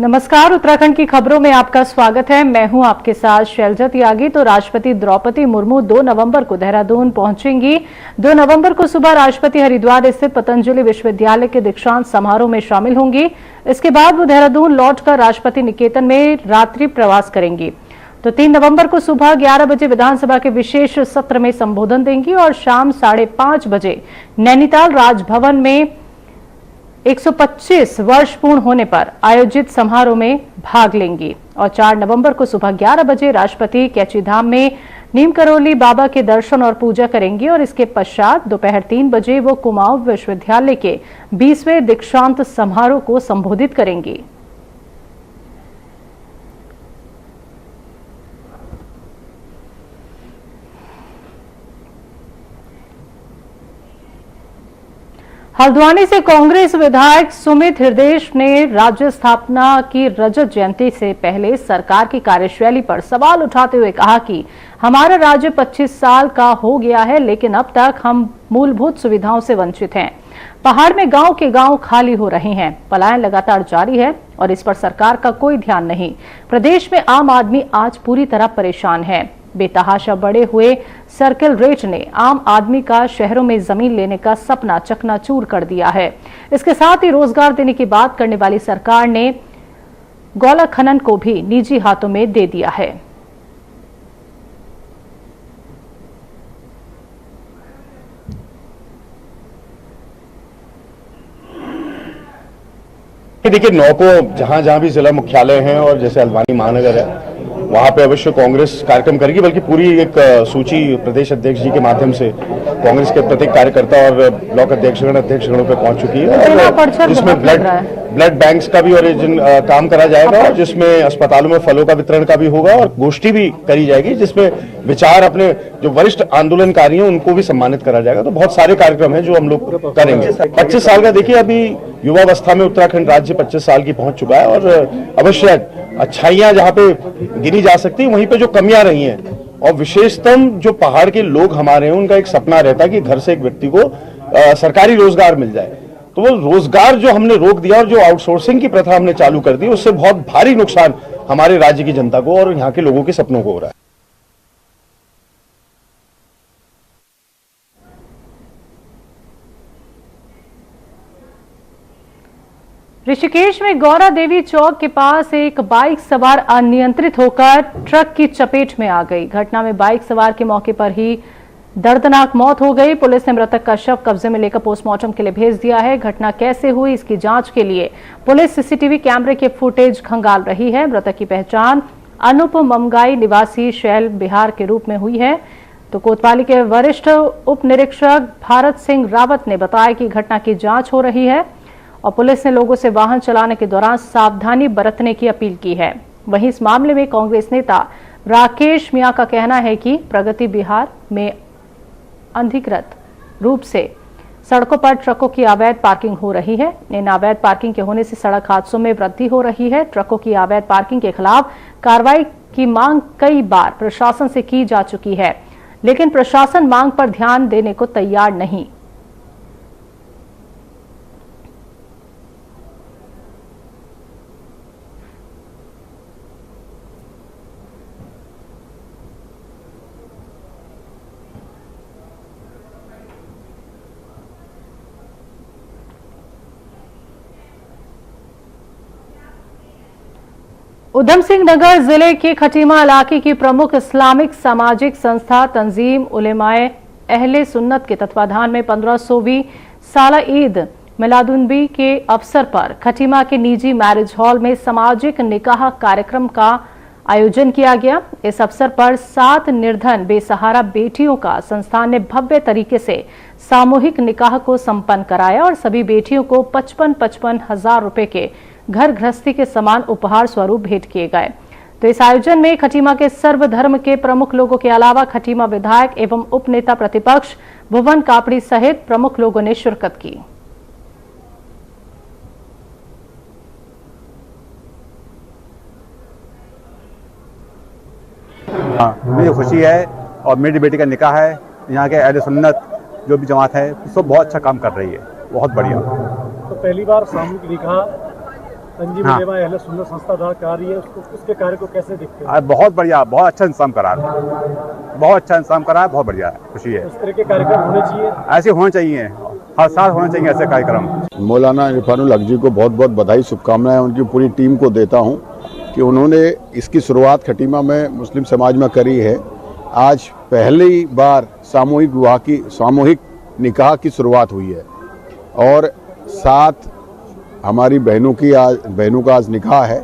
नमस्कार, उत्तराखंड की खबरों में आपका स्वागत है। मैं हूं आपके साथ शैलजा त्यागी। तो राष्ट्रपति द्रौपदी मुर्मू 2 नवंबर को देहरादून पहुंचेंगी। 2 नवंबर को सुबह राष्ट्रपति हरिद्वार स्थित पतंजलि विश्वविद्यालय के दीक्षांत समारोह में शामिल होंगी। इसके बाद वो देहरादून लौटकर राष्ट्रपति निकेतन में रात्रि प्रवास करेंगी। तो 3 नवंबर को सुबह 11 बजे विधानसभा के विशेष सत्र में संबोधन देंगी और शाम 5:30 बजे नैनीताल राजभवन में 125 वर्ष पूर्ण होने पर आयोजित समारोह में भाग लेंगी। और 4 नवंबर को सुबह 11 बजे राष्ट्रपति कैचीधाम में नीम करोली बाबा के दर्शन और पूजा करेंगी और इसके पश्चात दोपहर 3 बजे वो कुमाऊं विश्वविद्यालय के 20वें दीक्षांत समारोह को संबोधित करेंगी। हल्द्वानी से कांग्रेस विधायक सुमित हृदयेश ने राज्य स्थापना की रजत जयंती से पहले सरकार की कार्यशैली पर सवाल उठाते हुए कहा कि हमारा राज्य 25 साल का हो गया है, लेकिन अब तक हम मूलभूत सुविधाओं से वंचित हैं। पहाड़ में गांव के गांव खाली हो रहे हैं, पलायन लगातार जारी है और इस पर सरकार का कोई ध्यान नहीं। प्रदेश में आम आदमी आज पूरी तरह परेशान है। बेतहाशा बढ़े हुए सर्किल रेट ने आम आदमी का शहरों में जमीन लेने का सपना चकनाचूर कर दिया है। इसके साथ ही रोजगार देने की बात करने वाली सरकार ने गौला खनन को भी निजी हाथों में दे दिया है। देखिए, 9 को जहां भी जिला मुख्यालय हैं और जैसे हल्द्वानी महानगर है वहां पे अवश्य कांग्रेस कार्यक्रम करेगी, बल्कि पूरी एक सूची प्रदेश अध्यक्ष जी के माध्यम से कांग्रेस के प्रत्येक कार्यकर्ता और ब्लॉक अध्यक्षगण अध्यक्षगणों पे पहुंच चुकी है, जिसमें ब्लड बैंक्स का भी और काम करा जाएगा और जिसमें अस्पतालों में फलों का वितरण का भी होगा और गोष्ठी भी करी जाएगी, जिसमें विचार अपने जो वरिष्ठ आंदोलनकारी हैं उनको भी सम्मानित करा जाएगा। तो बहुत सारे कार्यक्रम हैं जो हम लोग करेंगे। 25 साल का देखिए, अभी युवावस्था में उत्तराखंड राज्य 25 साल की पहुंच चुका है और अवश्य अच्छाइयां जहां पे गिनी जा सकती है वहीं पे जो कमियां रही हैं और विशेषतम जो पहाड़ के लोग हमारे हैं उनका एक सपना रहता है कि घर से एक व्यक्ति को सरकारी रोजगार मिल जाए। तो वो रोजगार जो हमने रोक दिया और जो आउटसोर्सिंग की प्रथा हमने चालू कर दी, उससे बहुत भारी नुकसान हमारे राज्य की जनता को और यहाँ के लोगों के सपनों को हो रहा है। ऋषिकेश में गौरा देवी चौक के पास एक बाइक सवार अनियंत्रित होकर ट्रक की चपेट में आ गई। घटना में बाइक सवार की मौके पर ही दर्दनाक मौत हो गई। पुलिस ने मृतक का शव कब्जे में लेकर पोस्टमार्टम के लिए भेज दिया है। घटना कैसे हुई, इसकी जांच के लिए पुलिस सीसीटीवी कैमरे के फुटेज खंगाल रही है। मृतक की पहचान अनूप ममगाई निवासी शैल बिहार के रूप में हुई है। तो कोतवाली के वरिष्ठ उप निरीक्षक भारत सिंह रावत ने बताया कि घटना की जांच हो रही है और पुलिस ने लोगों से वाहन चलाने के दौरान सावधानी बरतने की अपील की है। वहीं इस मामले में कांग्रेस नेता राकेश मियां का कहना है कि प्रगति बिहार में अनधिकृत रूप से सड़कों पर ट्रकों की अवैध पार्किंग हो रही है। इन अवैध पार्किंग के होने से सड़क हादसों में वृद्धि हो रही है। ट्रकों की अवैध पार्किंग के खिलाफ कार्रवाई की मांग कई बार प्रशासन से की जा चुकी है, लेकिन प्रशासन मांग पर ध्यान देने को तैयार नहीं। उधम सिंह नगर जिले के खटीमा इलाके की प्रमुख इस्लामिक सामाजिक संस्था तंजीम उलेमाए अहले सुन्नत के तत्वाधान में 1500वीं साला ईद मिलादुन्नबी के अवसर पर खटीमा के निजी मैरिज हॉल में सामाजिक निकाह कार्यक्रम का आयोजन किया गया। इस अवसर पर 7 निर्धन बेसहारा बेटियों का संस्थान ने भव्य तरीके से सामूहिक निकाह को संपन्न कराया और सभी बेटियों को 55-55 हजार रुपए के घर गृहस्थी के समान उपहार स्वरूप भेंट किए गए। तो इस आयोजन में खटीमा के सर्वधर्म के प्रमुख लोगों के अलावा खटीमा विधायक एवं उप नेता प्रतिपक्ष भुवन कापड़ी सहित प्रमुख लोगों ने शिरकत की। मुझे खुशी है और मेरी बेटी का निकाह है। यहाँ के अहले सुन्नत जो भी जमात है सब बहुत अच्छा काम कर रही है, बहुत बढ़िया। तो पहली बार सामूहिक निकाह तंजीम हाँ। उलेमा अहले सुन्नत संस्था द्वारा करा रही है, उसके कार्य को कैसे देखते हैं? आज बहुत बढ़िया, बहुत अच्छा इंतजाम करा है, बहुत अच्छा इंतजाम करा है, बहुत बढ़िया है, खुशी है। इस तरह के कार्यक्रम होने चाहिए, ऐसे होने चाहिए, हर साल होने चाहिए ऐसे कार्यक्रम। मौलाना इरफानुल हक जी को बहुत बहुत बधाई, शुभकामनाएं उनकी पूरी टीम को देता हूं कि उन्होंने इसकी शुरुआत खटीमा में मुस्लिम समाज में करी है। आज पहली बार सामूहिक निकाह की शुरुआत हुई है और साथ हमारी बहनों का आज निकाह है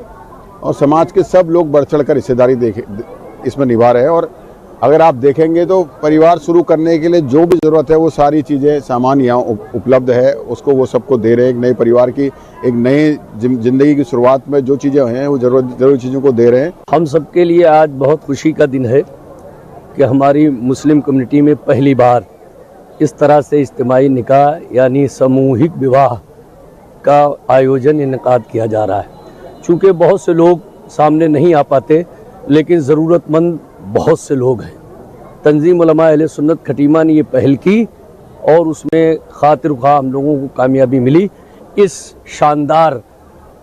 और समाज के सब लोग बढ़ चढ़ कर हिस्सेदारी इसमें निभा रहे हैं। और अगर आप देखेंगे तो परिवार शुरू करने के लिए जो भी ज़रूरत है वो सारी चीज़ें सामान यहाँ उपलब्ध है, उसको वो सबको दे रहे हैं। एक नए परिवार की, एक नए ज़िंदगी की शुरुआत में जो चीज़ें हैं वो ज़रूरी चीज़ों को दे रहे हैं। हम सबके लिए आज बहुत खुशी का दिन है कि हमारी मुस्लिम कम्युनिटी में पहली बार इस तरह से इज्तिमाई निकाह यानी सामूहिक विवाह का आयोजन इनेकाद किया जा रहा है। चूँकि बहुत से लोग सामने नहीं आ पाते, लेकिन ज़रूरतमंद बहुत से लोग हैं। तंजीम उलमा अहले सुन्नत खटीमा ने ये पहल की और उसमें खातिर ख्वाह हम लोगों को कामयाबी मिली। इस शानदार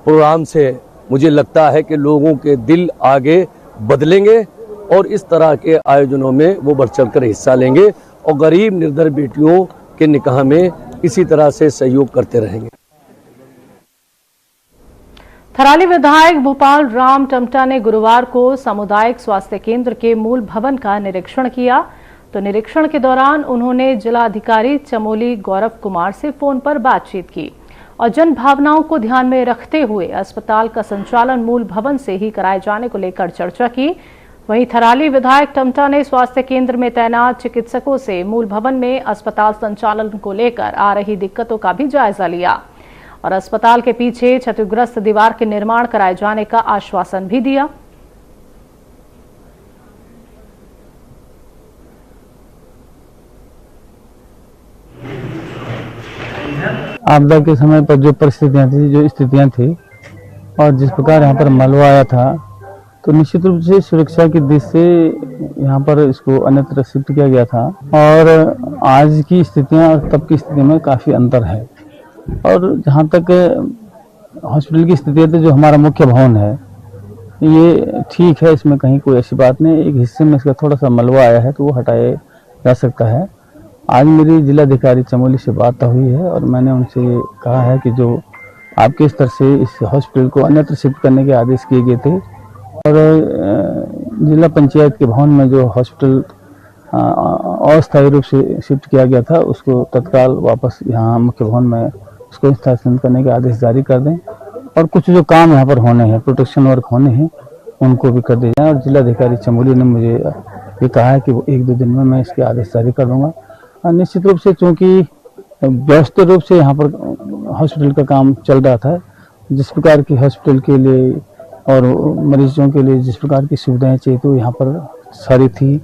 प्रोग्राम से मुझे लगता है कि लोगों के दिल आगे बदलेंगे और इस तरह के आयोजनों में वो बढ़ चढ़ कर हिस्सा लेंगे और गरीब निर्धर बेटियों के निकाह में इसी तरह से सहयोग करते रहेंगे। थराली विधायक भोपाल राम टमटा ने गुरुवार को सामुदायिक स्वास्थ्य केंद्र के मूल भवन का निरीक्षण किया। तो निरीक्षण के दौरान उन्होंने जिलाधिकारी चमोली गौरव कुमार से फोन पर बातचीत की और जन भावनाओं को ध्यान में रखते हुए अस्पताल का संचालन मूल भवन से ही कराए जाने को लेकर चर्चा की। वहीं थराली विधायक टमटा ने स्वास्थ्य केंद्र में तैनात चिकित्सकों से मूल भवन में अस्पताल संचालन को लेकर आ रही दिक्कतों का भी जायजा लिया और अस्पताल के पीछे क्षतिग्रस्त दीवार के निर्माण कराए जाने का आश्वासन भी दिया। आपदा के समय पर जो परिस्थितियां थी, जो स्थितियां थी और जिस प्रकार यहाँ पर मलबा आया था, तो निश्चित रूप से सुरक्षा की दृष्टि से यहाँ पर इसको अन्यत्र शिफ्ट किया गया था और आज की स्थितियां और तब की स्थिति में काफ़ी अंतर है। और जहाँ तक हॉस्पिटल की स्थिति है तो जो हमारा मुख्य भवन है ये ठीक है, इसमें कहीं कोई ऐसी बात नहीं। एक हिस्से में इसका थोड़ा सा मलबा आया है तो वो हटाया जा सकता है। आज मेरी जिलाधिकारी चमोली से बात हुई है और मैंने उनसे ये कहा है कि जो आपके स्तर से इस हॉस्पिटल को अन्यत्र शिफ्ट करने के आदेश किए गए थे और जिला पंचायत के भवन में जो हॉस्पिटल अस्थायी रूप से शिफ्ट किया गया था उसको तत्काल वापस यहाँ मुख्य भवन में उसको स्थानांतरित करने के आदेश जारी कर दें और कुछ जो काम यहाँ पर होने हैं, प्रोटेक्शन वर्क होने हैं, उनको भी कर दिए जाएँ। और जिलाधिकारी चमोली ने मुझे ये कहा है कि वो 1-2 दिन में मैं इसके आदेश जारी कर दूँगा। निश्चित रूप से चूँकि व्यवस्थित रूप से यहाँ पर हॉस्पिटल का काम चल रहा था, जिस प्रकार की हॉस्पिटल के लिए और मरीजों के लिए जिस प्रकार की सुविधाएं चाहिए तो यहाँ पर सारी थी।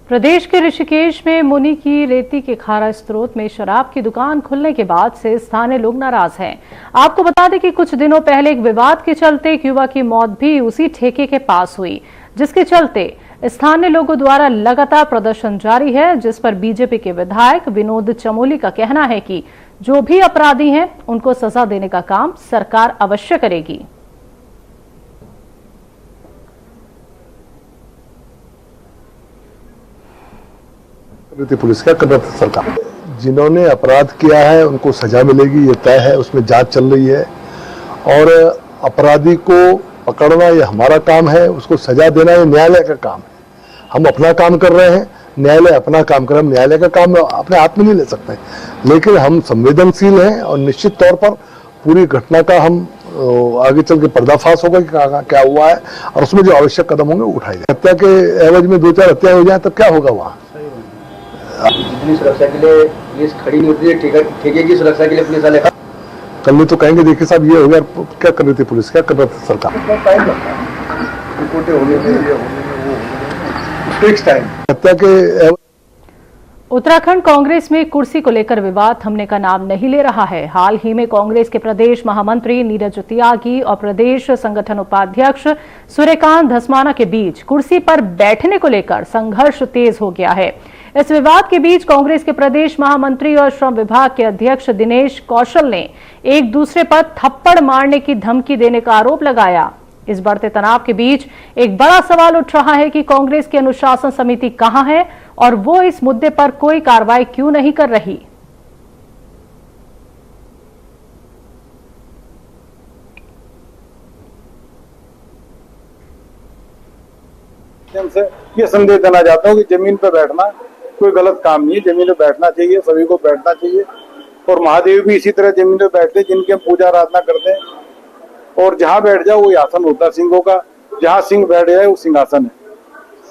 प्रदेश के ऋषिकेश में मुनि की रेती के खारा स्रोत में शराब की दुकान खुलने के बाद से स्थानीय लोग नाराज हैं। आपको बता दें कि कुछ दिनों पहले एक विवाद के चलते एक युवक की मौत भी उसी ठेके के पास हुई, जिसके चलते स्थानीय लोगों द्वारा लगातार प्रदर्शन जारी है, जिस पर बीजेपी के विधायक विनोद चमोली का कहना है कि जो भी अपराधी हैं उनको सजा देने का काम सरकार अवश्य करेगी। पुलिस का कर रहा सरकार, जिन्होंने अपराध किया है उनको सजा मिलेगी, ये तय है, उसमें जांच चल रही है और अपराधी को पकड़ना ये हमारा काम है, उसको सजा देना ये न्यायालय का काम है। हम अपना काम कर रहे हैं, न्यायालय अपना काम कर रहा है। न्यायालय का काम अपने हाथ में नहीं ले सकते, लेकिन हम संवेदनशील हैं और निश्चित तौर पर पूरी घटना का हम आगे चल के पर्दाफाश होगा कि क्या हुआ है और उसमें जो आवश्यक कदम होंगे उठाए जाए। हत्या के एवज में 2-4 हत्या हो जाए तब क्या होगा वहाँ? जितनी सुरक्षा के लिए पुलिस खड़ी नहीं होती है, ठेके की सुरक्षा के लिए पुलिस वाले कल तो कहेंगे देखिए साहब ये हो गया, क्या कर रही थी पुलिस, क्या कर रही थी सरकार? रिपोर्टें होने में हत्या के उत्तराखंड कांग्रेस में कुर्सी को लेकर विवाद थमने का नाम नहीं ले रहा है। हाल ही में कांग्रेस के प्रदेश महामंत्री नीरज त्यागी और प्रदेश संगठन उपाध्यक्ष सूर्यकांत धस्माना के बीच कुर्सी पर बैठने को लेकर संघर्ष तेज हो गया है। इस विवाद के बीच कांग्रेस के प्रदेश महामंत्री और श्रम विभाग के अध्यक्ष दिनेश कौशल ने एक दूसरे पर थप्पड़ मारने की धमकी देने का आरोप लगाया। इस बढ़ते तनाव के बीच एक बड़ा सवाल उठ रहा है कि कांग्रेस की अनुशासन समिति कहां है और वो इस मुद्दे पर कोई कार्रवाई क्यों नहीं कर रही। से ये संदेश देना चाहता हूँ कि जमीन पर बैठना कोई गलत काम नहीं है। जमीन पर बैठना चाहिए, सभी को बैठना चाहिए। और महादेव भी इसी तरह जमीन पर बैठते जिनकी हम पूजा आराधना करते हैं। और जहां बैठ जाओ वो आसन होता है सिंहों का, जहां सिंह बैठ जाए वो सिंहासन है।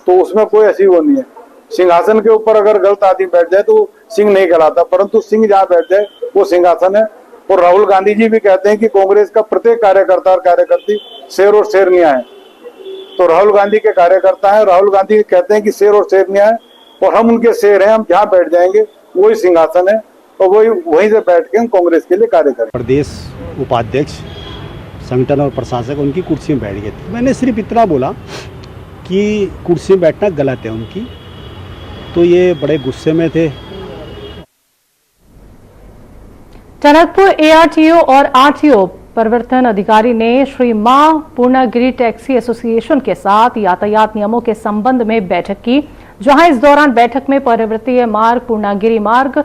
तो उसमें कोई ऐसी वो नहीं है। सिंहासन के ऊपर अगर गलत आदमी बैठ जाए तो सिंह नहीं कहलाता, परंतु सिंह जहां बैठ जाए वो सिंहासन है। और राहुल गांधी जी भी कहते हैं कि कांग्रेस का प्रत्येक कार्यकर्ता और कार्यकर्ती शेर और शेरनिया है। तो राहुल गांधी के कार्यकर्ता है, राहुल गांधी कहते हैं कि शेर और शेरनिया है और हम उनके शेर हैं। हम जहाँ बैठ जाएंगे वही सिंहासन है और वहीं से बैठ के हम कांग्रेस के लिए कार्य करें। प्रदेश उपाध्यक्ष, संगठन और प्रशासक उनकी कुर्सी में बैठ गए थे। मैंने सिर्फ इतना बोला कि कुर्सी में बैठना गलत है उनकी, तो ये बड़े गुस्से में थे। टनकपुर एआरटीओ और आरटीओ परिवर्तन अधिकारी ने श्री मां पूर्णागिरी टैक्सी एसोसिएशन के साथ यातायात नियमों के संबंध में बैठक की, जहां इस दौरान बैठक में पर्वतीय मार्ग, पूर्णागिरी मार्ग,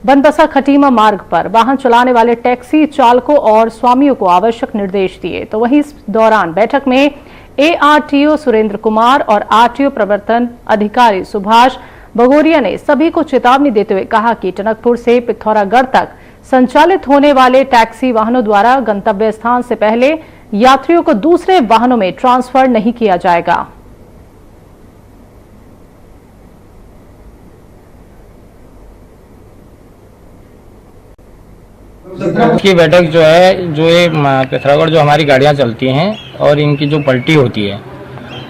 बनबसा खटीमा मार्ग पर वाहन चलाने वाले टैक्सी चालकों और स्वामियों को आवश्यक निर्देश दिए। तो वहीं इस दौरान बैठक में एआरटीओ सुरेंद्र कुमार और आरटीओ प्रवर्तन अधिकारी सुभाष बगोरिया ने सभी को चेतावनी देते हुए कहा कि टनकपुर से पिथौरागढ़ तक संचालित होने वाले टैक्सी वाहनों द्वारा गंतव्य स्थान से पहले यात्रियों को दूसरे वाहनों में ट्रांसफर नहीं किया जाएगा। की बैठक जो है, जो ये पिथौरागढ़ जो हमारी गाड़ियां चलती हैं और इनकी जो पलटी होती है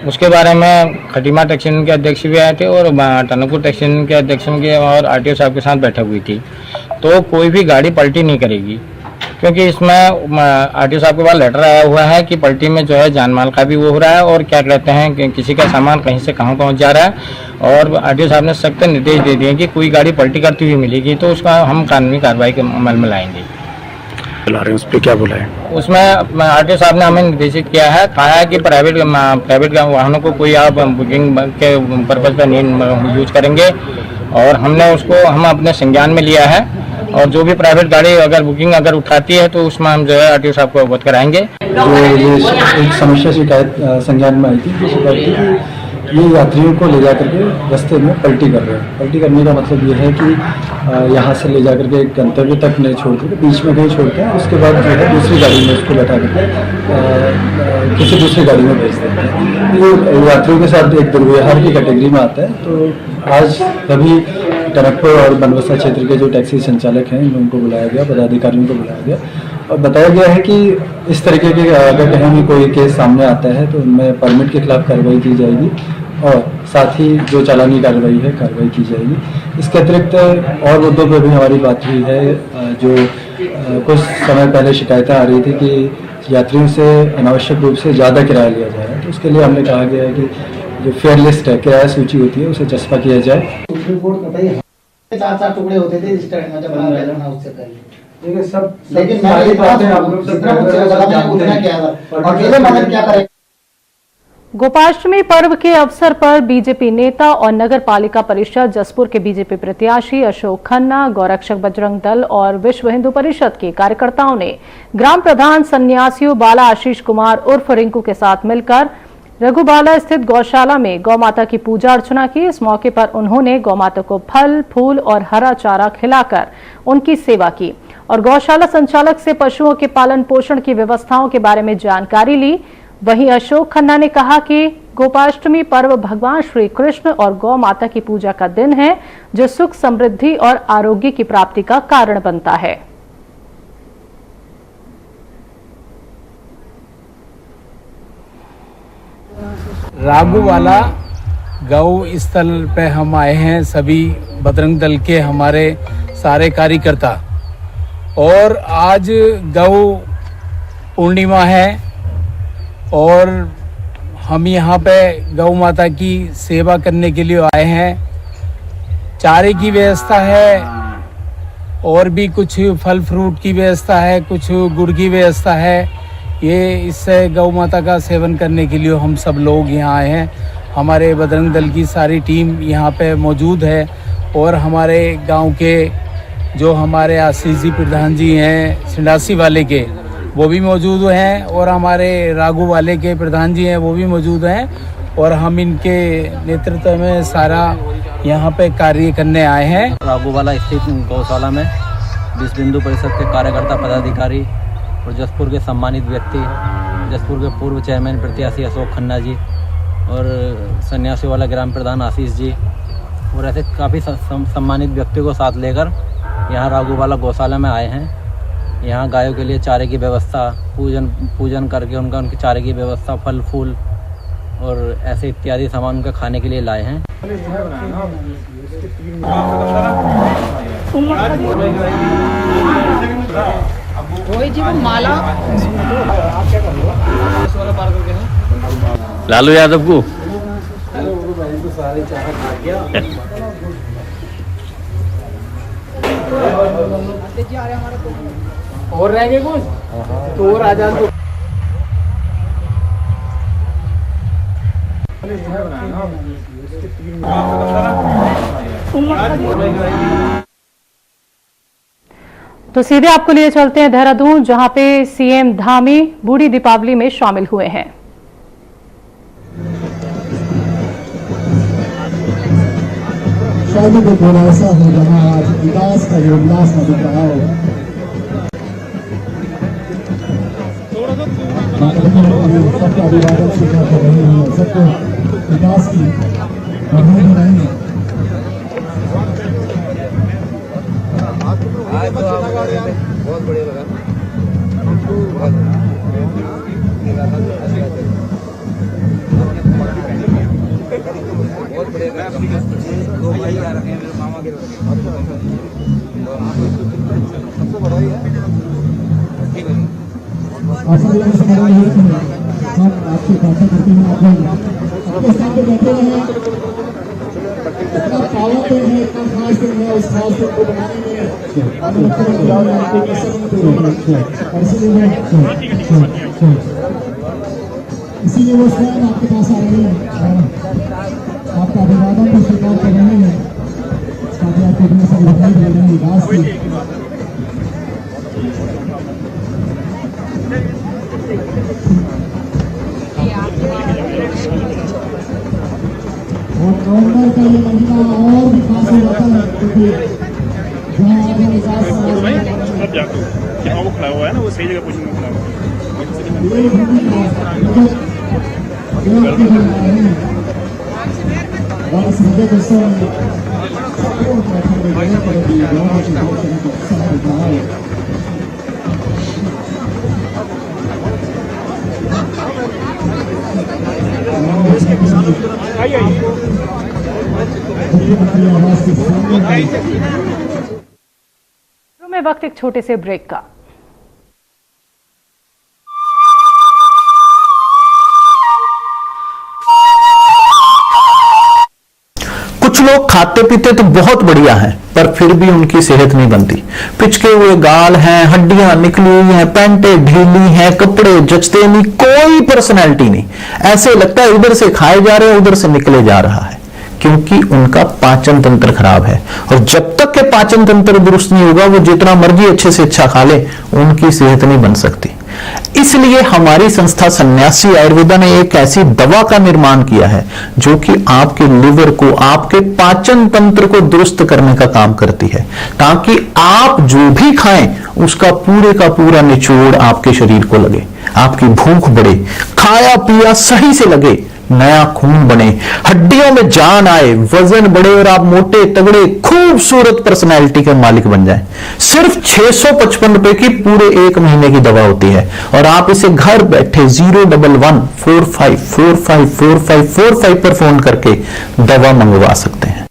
उसके बारे में खटीमा टैक्सी यूनियन के अध्यक्ष भी आए थे और टनकपुर टैक्सी यूनियन के अध्यक्ष के और आरटीओ साहब के साथ बैठक हुई थी। तो कोई भी गाड़ी पलटी नहीं करेगी, क्योंकि इसमें आरटीओ साहब के पास लेटर आया हुआ है कि पलटी में जो है जान माल का भी वो हो रहा है और क्या कहते हैं कि किसी का सामान कहीं से कहाँ पहुँच जा रहा है। और आरटीओ साहब ने सख्त निर्देश दे दिए कि कोई गाड़ी पलटी करती हुई मिलेगी तो उसका हम कानूनी कार्रवाई के अमल में लाएंगे। उस पर क्या बोला है? उसमें आरटीओ साहब ने हमें निर्देशित किया है, कहा है कि प्राइवेट वाहनों को कोई आप बुकिंग के पर्पज पर नहीं यूज करेंगे और हमने उसको हम अपने संज्ञान में लिया है। और जो भी प्राइवेट गाड़ी अगर बुकिंग उठाती है तो उसमें हम जो है आरटीओ साहब को अवगत कराएंगे। जो ये एक समस्या शिकायत संज्ञान में आई थी, जो शिकायत थी कि ये यात्रियों को ले जाकर के रास्ते में पलटी कर रहे हैं। पलटी करने का मतलब ये है कि यहाँ से ले जाकर के गंतव्य तक नहीं छोड़ करके बीच में कहीं छोड़ते हैं, उसके बाद जो है दूसरी गाड़ी में उसको बैठा करके किसी दूसरी गाड़ी में भेज देते हैं। ये यात्रियों के साथ एक दुर्व्यवहार की कैटेगरी में आता है। तो आज सभी टनकपुर और बनबसा क्षेत्र के जो टैक्सी संचालक हैं उनको बुलाया गया, पदाधिकारियों को बुलाया गया और बताया गया है कि इस तरीके के अगर कहीं भी कोई केस सामने आता है तो उनमें परमिट के खिलाफ कार्रवाई की जाएगी और साथ ही जो चालानी कार्रवाई है कार्रवाई की जाएगी। इसके अतिरिक्त और मुद्दों पर भी हमारी बात हुई है। जो कुछ समय पहले शिकायतें आ रही थी कि यात्रियों से अनावश्यक रूप से ज़्यादा किराया लिया जा रहा है, तो उसके लिए हमने कहा गया है कि जो फेयर लिस्ट है, किराया सूची होती है, उसे चस्पा किया जाए। 4 टुकड़े होते थे इस टाइम में जब हम बैठना उससे पहले, लेकिन सब लेकिन मैं बात है आप लोग क्या करें। गोपाष्टमी पर्व के अवसर पर बीजेपी नेता और नगर पालिका परिषद जसपुर के बीजेपी प्रत्याशी अशोक खन्ना, गौरक्षक बजरंग दल और विश्व हिंदू परिषद के कार्यकर्ताओं ने ग्राम प्रधान सन्यासियों बाला आशीष कुमार उर्फ रिंकू के साथ मिलकर रघुबाला स्थित गौशाला में गौ माता की पूजा अर्चना की। इस मौके पर उन्होंने गौ माता को फल, फूल और हरा चारा खिलाकर उनकी सेवा की और गौशाला संचालक से पशुओं के पालन पोषण की व्यवस्थाओं के बारे में जानकारी ली। वहीं अशोक खन्ना ने कहा कि गोपाष्टमी पर्व भगवान श्री कृष्ण और गौ माता की पूजा का दिन है, जो सुख, समृद्धि और आरोग्य की प्राप्ति का कारण बनता है। राघुवाला गौ स्थल पे हम आए हैं, सभी बजरंग दल के हमारे सारे कार्यकर्ता। और आज गौ पूर्णिमा है और हम यहाँ पे गौ माता की सेवा करने के लिए आए हैं। चारे की व्यवस्था है और भी कुछ फल फ्रूट की व्यवस्था है, कुछ गुड़ की व्यवस्था है। ये इससे गौ माता का सेवन करने के लिए हम सब लोग यहाँ आए हैं। हमारे बजरंग दल की सारी टीम यहाँ पे मौजूद है और हमारे गांव के जो हमारे आशीष जी प्रधान जी हैं सिंडासी वाले के, वो भी मौजूद हैं और हमारे राघू वाले के प्रधान जी हैं, वो भी मौजूद हैं और हम इनके नेतृत्व में सारा यहाँ पे कार्य करने आए हैं। राघू वाला स्थित गौशाला में विश्व हिंदू परिषद के कार्यकर्ता पदाधिकारी और जसपुर के सम्मानित व्यक्ति, जसपुर के पूर्व चेयरमैन प्रत्याशी अशोक खन्ना जी और सन्यासी वाला ग्राम प्रधान आशीष जी और ऐसे काफ़ी सम्मानित व्यक्तियों को साथ लेकर यहाँ राघूवाला गौशाला में आए हैं। यहाँ गायों के लिए चारे की व्यवस्था, पूजन करके उनकी चारे की व्यवस्था, फल फूल और ऐसे इत्यादि सामान उनका खाने के लिए लाए हैं। लालू यादव को और रह गए कुछ तो और आजाद को तो सीधे आपको लिए चलते हैं देहरादून, जहां पे सीएम धामी बूढ़ी दीपावली में शामिल हुए हैं। शादी को थोड़ा ऐसा हो जहाँ आज विकास का जो उल्लास नजर रहा हो। सबका अभिवादन स्वीकार कर रहे हैं, सबको विकास की बधाई दे रहे हैं। बहुत बढ़िया लगा। बहुत बढ़िया। दो भाई आ रखे हैं मेरे मामा के, सबको बधाई है। ठीक है, हम आपकी बातें करते हैं, आप आपके साथ बैठे हैं। इतना पावन दिन है, इतना खास दिन है, उस खास दिन को बनाने में इसीलिए वो स्वयं आपके पास आ रहे हैं, आपका अभिवादन को स्वीकार कर रहे हैं, साथ ही आपको इतने सब बधाई दे रहे हैं विकास की। और नवंबर का ये महीना और भी खास हो जाता है, क्योंकि जहाँ आगे विकास वो खड़ा हुआ है ना, वो सही जगह पोजीशन में खड़ा हुआ है। में वक्त एक छोटे से ब्रेक का। कुछ लोग खाते पीते तो बहुत बढ़िया हैं, पर फिर भी उनकी सेहत नहीं बनती। पिचके हुए गाल हैं, हड्डियां निकली हुई हैं, पैंटें ढीली हैं, कपड़े जचते नहीं, कोई पर्सनैलिटी नहीं। ऐसे लगता है उधर से खाए जा रहे हैं, उधर से निकले जा रहा है, क्योंकि उनका पाचन तंत्र खराब है। और जब तक के पाचन तंत्र दुरुस्त नहीं होगा, वो जितना मर्जी अच्छे से अच्छा खा ले, उनकी सेहत नहीं बन सकती। इसलिए हमारी संस्था सन्यासी आयुर्वेदा ने एक ऐसी दवा का निर्माण किया है जो कि आपके लिवर को, आपके पाचन तंत्र को दुरुस्त करने का काम करती है, ताकि आप जो भी खाएं उसका पूरे का पूरा निचोड़ आपके शरीर को लगे, आपकी भूख बढ़े, खाया पिया सही से लगे, नया खून बने, हड्डियों में जान आए, वजन बढ़े और आप मोटे तगड़े खूबसूरत पर्सनैलिटी के मालिक बन जाएं। सिर्फ 655 रुपए की पूरे 1 महीने की दवा होती है और आप इसे घर बैठे 01145454545 पर फोन करके दवा मंगवा सकते हैं। 1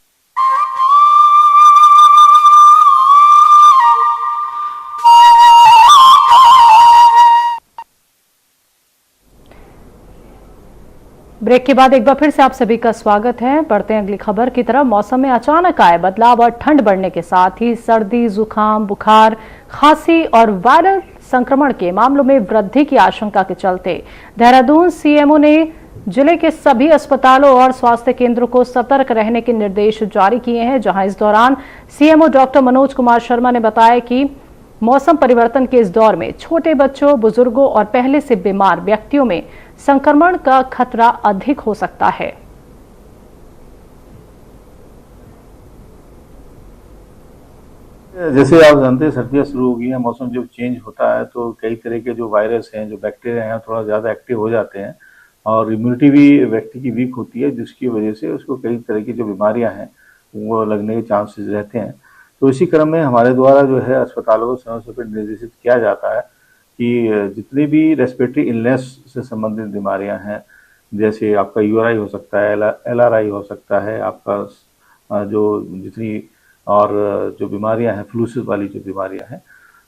ब्रेक के बाद एक बार फिर से आप सभी का स्वागत है। बढ़ते हैं अगली खबर की तरफ। मौसम में अचानक आए बदलाव और ठंड बढ़ने के साथ ही सर्दी, जुकाम, बुखार, खांसी और वायरल संक्रमण के मामलों में वृद्धि की आशंका के चलते देहरादून सीएमओ ने जिले के सभी अस्पतालों और स्वास्थ्य केंद्रों को सतर्क रहने के निर्देश जारी किए हैं। जहां इस दौरान सीएमओ डॉक्टर मनोज कुमार शर्मा ने बताया कि मौसम परिवर्तन के इस दौर में छोटे बच्चों, बुजुर्गों और पहले से बीमार व्यक्तियों में संक्रमण का खतरा अधिक हो सकता है। जैसे आप जानते हैं सर्दियाँ शुरू हो गई हैं, मौसम जब चेंज होता है तो कई तरह के जो वायरस हैं, जो बैक्टीरिया हैं, थोड़ा ज़्यादा एक्टिव हो जाते हैं और इम्यूनिटी भी व्यक्ति की वीक होती है, जिसकी वजह से उसको कई तरह की जो बीमारियां हैं वो लगने के चांसेस रहते हैं। तो इसी क्रम में हमारे द्वारा जो है अस्पतालों को समय समय पर निर्देशित किया जाता है कि जितनी भी रेस्पिरेटरी इलनेस से संबंधित बीमारियां हैं, जैसे आपका यूआरआई हो सकता है, एलआरआई हो सकता है, आपका जो जितनी और जो बीमारियां हैं, फ्लूसिस वाली जो बीमारियां हैं,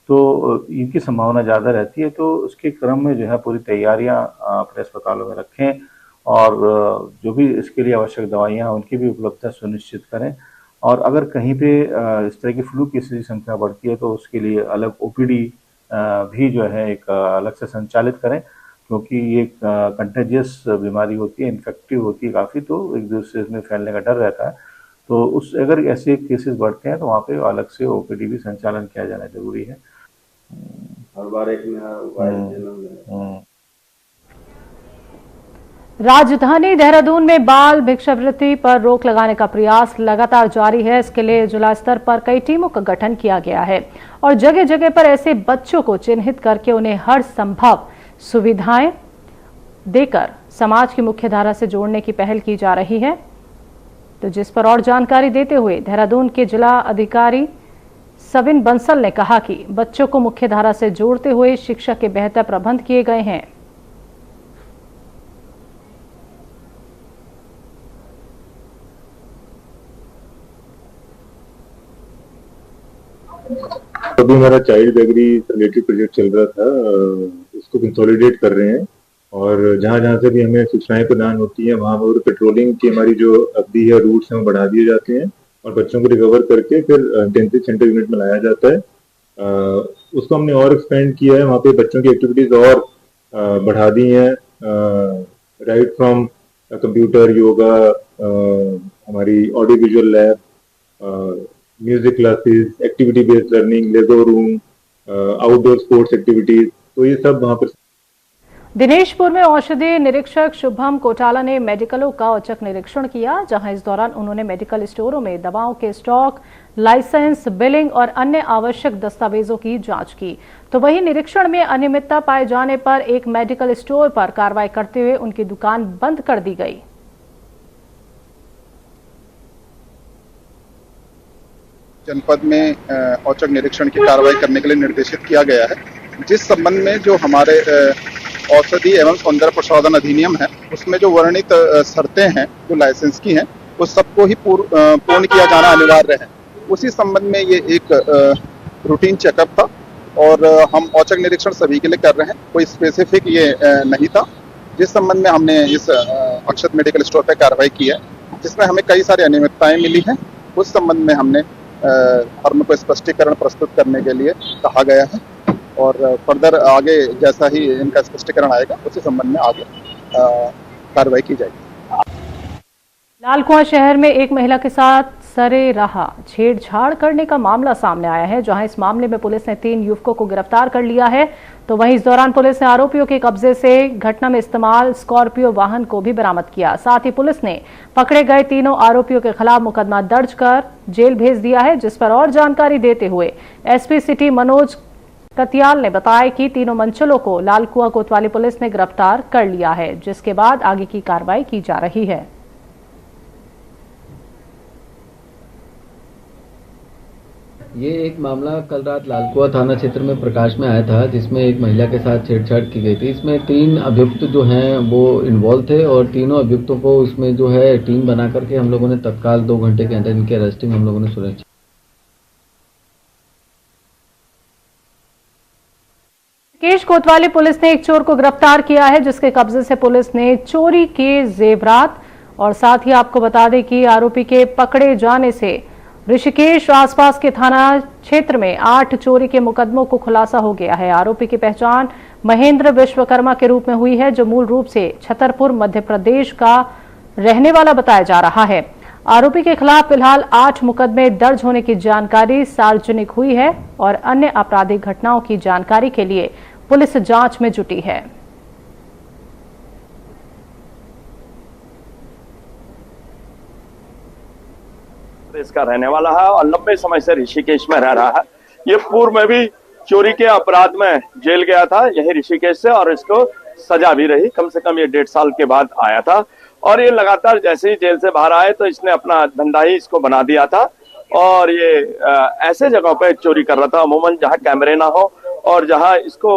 तो इनकी संभावना ज़्यादा रहती है। तो उसके क्रम में जो है पूरी तैयारियां अपने अस्पतालों में रखें और जो भी इसके लिए आवश्यक दवाइयां हैं उनकी भी उपलब्धता सुनिश्चित करें। और अगर कहीं पे इस तरह की फ्लू की संख्या बढ़ती है तो उसके लिए अलग ओपीडी भी जो है एक अलग से संचालित करें, क्योंकि ये कंटेजियस बीमारी होती है, इन्फेक्टिव होती है काफ़ी, तो एक दूसरे में फैलने का डर रहता है। तो उस अगर ऐसे केसेस बढ़ते हैं तो वहाँ पे अलग से ओपीडी भी संचालन किया जाना जरूरी है। हर बार एक नया वायरस जन्म राजधानी देहरादून में बाल भिक्षावृत्ति पर रोक लगाने का प्रयास लगातार जारी है। इसके लिए जिला स्तर पर कई टीमों का गठन किया गया है और जगह जगह पर ऐसे बच्चों को चिन्हित करके उन्हें हर संभव सुविधाएं देकर समाज की मुख्य धारा से जोड़ने की पहल की जा रही है। तो जिस पर और जानकारी देते हुए देहरादून के जिला अधिकारी सविन बंसल ने कहा कि बच्चों को मुख्य धारा से जोड़ते हुए शिक्षा के बेहतर प्रबंध किए गए हैं। अभी हमारा चाइल्ड एग्री रिलेटेड प्रोजेक्ट चल रहा था, इसको कंसोलिडेट कर रहे हैं और जहाँ जहाँ से भी हमें सूचनाएं प्रदान होती हैं वहाँ पर पेट्रोलिंग की हमारी जो अवधि है, रूट्स हैं वो बढ़ा दिए जाते हैं और बच्चों को रिकवर करके फिर इंटेंसिव सेंटर यूनिट में लाया जाता है। उसको हमने और एक्सपेंड किया है, वहाँ पे बच्चों की एक्टिविटीज और बढ़ा दी हैं, राइट फ्रॉम कंप्यूटर, योगा, हमारी audio visual lab, music classes, activity based learning, Lego room, outdoor sports activities, तो ये सब वहाँ पर। दिनेशपुर में औषधि निरीक्षक शुभम कोटाला ने मेडिकलों का औचक निरीक्षण किया, जहां इस दौरान उन्होंने मेडिकल स्टोरों में दवाओं के स्टॉक, लाइसेंस, बिलिंग और अन्य आवश्यक दस्तावेजों की जांच की। तो वहीं निरीक्षण में अनियमितता पाए जाने पर एक मेडिकल स्टोर पर कार्रवाई करते हुए उनकी दुकान बंद कर दी गई। जनपद में औचक निरीक्षण की कार्रवाई करने के लिए निर्देशित किया गया है, जिस संबंध में जो हमारे औषधि एवं सौंदर्य प्रसाधन अधिनियम है उसमें जो वर्णित शर्तें हैं जो लाइसेंस की हैं उस सबको ही पूर्ण किया जाना अनिवार्य है। उसी संबंध में ये एक रूटीन चेकअप था और हम औचक निरीक्षण सभी के लिए कर रहे हैं, कोई स्पेसिफिक ये नहीं था। जिस संबंध में हमने इस अक्षत मेडिकल स्टोर पर कार्रवाई की है जिसमें हमें कई सारी अनियमितताएं मिली हैं, उस संबंध में हमने फर्म को स्पष्टीकरण प्रस्तुत करने के लिए कहा गया है और फर्दर आगे जैसा ही इनका स्पष्टीकरण आएगा उसी संबंध में आगे कार्रवाई की जाएगी। लालकुआं शहर में एक महिला के साथ सरेराह छेड़छाड़ करने का मामला सामने आया है, जहां इस मामले में पुलिस ने 3 युवकों को गिरफ्तार कर लिया है। तो वहीं इस दौरान पुलिस ने आरोपियों के कब्जे से घटना में इस्तेमाल स्कॉर्पियो वाहन को भी बरामद किया। साथ ही पुलिस ने पकड़े गए तीनों आरोपियों के खिलाफ मुकदमा दर्ज कर जेल भेज दिया है। जिस पर और जानकारी देते हुए एसपी सिटी मनोज कतियाल ने बताया कि तीनों मंचलों को लालकुआं कोतवाली पुलिस ने गिरफ्तार कर लिया है, जिसके बाद आगे की कार्रवाई की जा रही है। ये एक मामला कल रात लालकुआं थाना क्षेत्र में प्रकाश में आया था, जिसमें एक महिला के साथ छेड़छाड़ की गई थी। इसमें 3 अभियुक्त जो हैं वो इन्वॉल्व थे और तीनों अभियुक्तों को इसमें जो है टीम बना करके हम लोगों ने तत्काल 2 घंटे के अंदर इनकी अरेस्टिंग हम लोगों ने सुनिश्चित। ऋषिकेश कोतवाली पुलिस ने एक चोर को गिरफ्तार किया है, जिसके कब्जे से पुलिस ने चोरी के जेवरात और साथ ही आपको बता दें कि आरोपी के पकड़े जाने से ऋषिकेश आसपास के थाना क्षेत्र में 8 चोरी के मुकदमों को खुलासा हो गया है। आरोपी की पहचान महेंद्र विश्वकर्मा के रूप में हुई है, जो मूल रूप से छतरपुर मध्य प्रदेश का रहने वाला बताया जा रहा है। आरोपी के खिलाफ फिलहाल 8 मुकदमे दर्ज होने की जानकारी सार्वजनिक हुई है और अन्य आपराधिक घटनाओं की जानकारी के लिए पुलिस जांच में जुटी है। इसका रहने वाला है और लंबे समय से ऋषिकेश में रह रहा है। ये पूर्व में भी चोरी के अपराध में जेल गया था यही ऋषिकेश से, और इसको सजा भी रही। कम से कम ये 1.5 साल के बाद आया था और ये लगातार जैसे ही जेल से बाहर आए तो इसने अपना धंधा ही इसको बना दिया था और ये ऐसे जगहों पे चोरी कर रहा था अमूमन जहां कैमरे ना हो और जहां इसको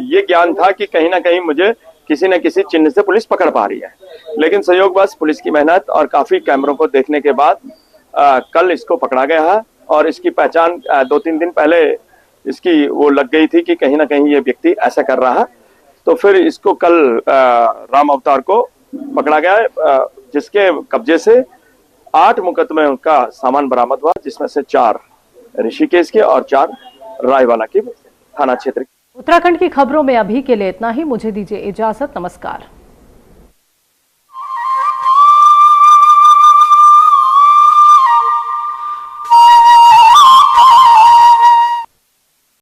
ये ज्ञान था कि कहीं ना कहीं मुझे किसी न किसी चिन्ह से पुलिस पकड़ पा रही है। लेकिन संयोगवश पुलिस की मेहनत और काफी कैमरों को देखने के बाद कल इसको पकड़ा गया है और इसकी पहचान 2-3 दिन पहले इसकी वो लग गई थी कि कहीं ना कहीं ये व्यक्ति ऐसा कर रहा है, तो फिर इसको कल राम अवतार को पकड़ा गया है, जिसके कब्जे से 8 मुकदमे का सामान बरामद हुआ, जिसमें से 4 ऋषिकेश के और 4 रायवाला के थाना क्षेत्र। उत्तराखंड की खबरों में अभी के लिए इतना ही। मुझे दीजिए इजाजत। नमस्कार।